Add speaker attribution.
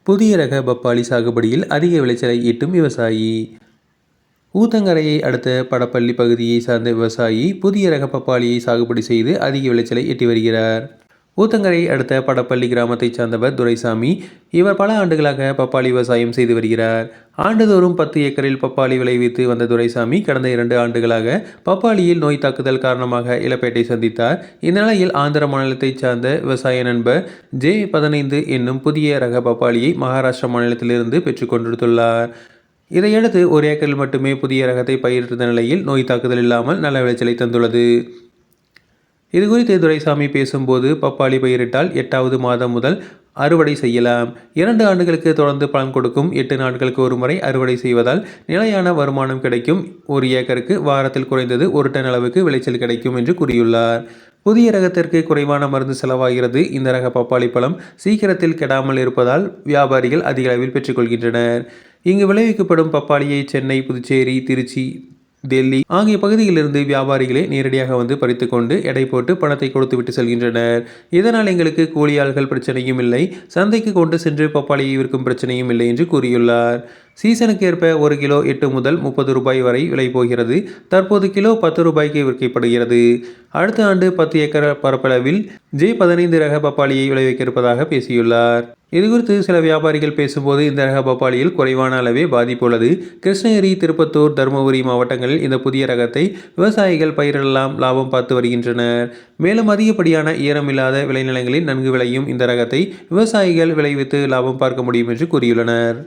Speaker 1: புதிய ரக பப்பாளி சாகுபடியில் அதிக விளைச்சலை ஈட்டும் விவசாயி. ஊத்தங்கரையை அடுத்த படப்பள்ளி பகுதியை சார்ந்த விவசாயி புதிய ரக பப்பாளியை சாகுபடி செய்து அதிக விளைச்சலை எட்டி வருகிறார். ஊத்தங்கரை அடுத்த படப்பள்ளி கிராமத்தைச் சார்ந்தவர் துரைசாமி. இவர் பல ஆண்டுகளாக பப்பாளி விவசாயம் செய்து வருகிறார். ஆண்டுதோறும் 10 ஏக்கரில் பப்பாளி விளைவித்து வந்த துரைசாமி கடந்த 2 ஆண்டுகளாக பப்பாளியில் நோய் தாக்குதல் காரணமாக இழப்பீட்டை சந்தித்தார். இந்நிலையில் ஆந்திர மாநிலத்தைச் சார்ந்த விவசாய நண்பர் J15 என்னும் புதிய ரக பப்பாளியை மகாராஷ்டிரா மாநிலத்திலிருந்து பெற்றுக் கொண்டுள்ளார். இதையடுத்து 1 ஏக்கரில் மட்டுமே புதிய ரகத்தை பயிரிட்ட நிலையில் நோய் தாக்குதல் இல்லாமல் நல்ல விளைச்சலை தந்துள்ளது. இதுகுறித்து துரைசாமி பேசும்போது, பப்பாளி பயிரிட்டால் 8வது மாதம் முதல் அறுவடை செய்யலாம். 2 ஆண்டுகளுக்கு தொடர்ந்து பலன் கொடுக்கும். 8 நாட்களுக்கு ஒரு முறை அறுவடை செய்வதால் நிலையான வருமானம் கிடைக்கும். 1 ஏக்கருக்கு வாரத்தில் குறைந்தது 1 டன் அளவுக்கு விளைச்சல் கிடைக்கும் என்று கூறியுள்ளார். புதிய ரகத்திற்கு குறைவான மருந்து செலவாகிறது. இந்த ரக பப்பாளி பழம் சீக்கிரத்தில் கெடாமல் இருப்பதால் வியாபாரிகள் அதிக அளவில் பெற்றுக்கொள்கின்றனர். இங்கு விளைவிக்கப்படும் பப்பாளியை சென்னை, புதுச்சேரி, திருச்சி, டெல்லி ஆகிய பகுதிகளிலிருந்து வியாபாரிகளே நேரடியாக வந்து பறித்து கொண்டு எடை போட்டு பணத்தை கொடுத்துவிட்டு செல்கின்றனர். இதனால் எங்களுக்கு கூலியாள்கள் பிரச்சனையும் இல்லை, சந்தைக்கு கொண்டு சென்று பப்பாளியை விற்கும் பிரச்சனையும் இல்லை என்று கூறியுள்ளார். சீசனுக்கு ஏற்ப 1 கிலோ 8 முதல் 30 ரூபாய் வரை விலை போகிறது. தற்போது கிலோ 10 ரூபாய்க்கு விற்கப்படுகிறது. அடுத்த ஆண்டு 10 ஏக்கர் பரப்பளவில் J15 ரக பப்பாளியை விளைவிக்க இருப்பதாக பேசியுள்ளார். இதுகுறித்து சில வியாபாரிகள் பேசும்போது, இந்த ரக பப்பாளியில் குறைவான அளவே பாதிப்பு உள்ளது. கிருஷ்ணகிரி, திருப்பத்தூர், தருமபுரி மாவட்டங்களில் இந்த புதிய ரகத்தை விவசாயிகள் பயிரிடலாம் லாபம் பார்த்து வருகின்றனர். மேலும் அதிகப்படியான ஈரமில்லாத விளைநிலங்களில் நன்கு விளையும் இந்த ரகத்தை விவசாயிகள் விளைவித்து லாபம் பார்க்க முடியும் என்று கூறியுள்ளனர்.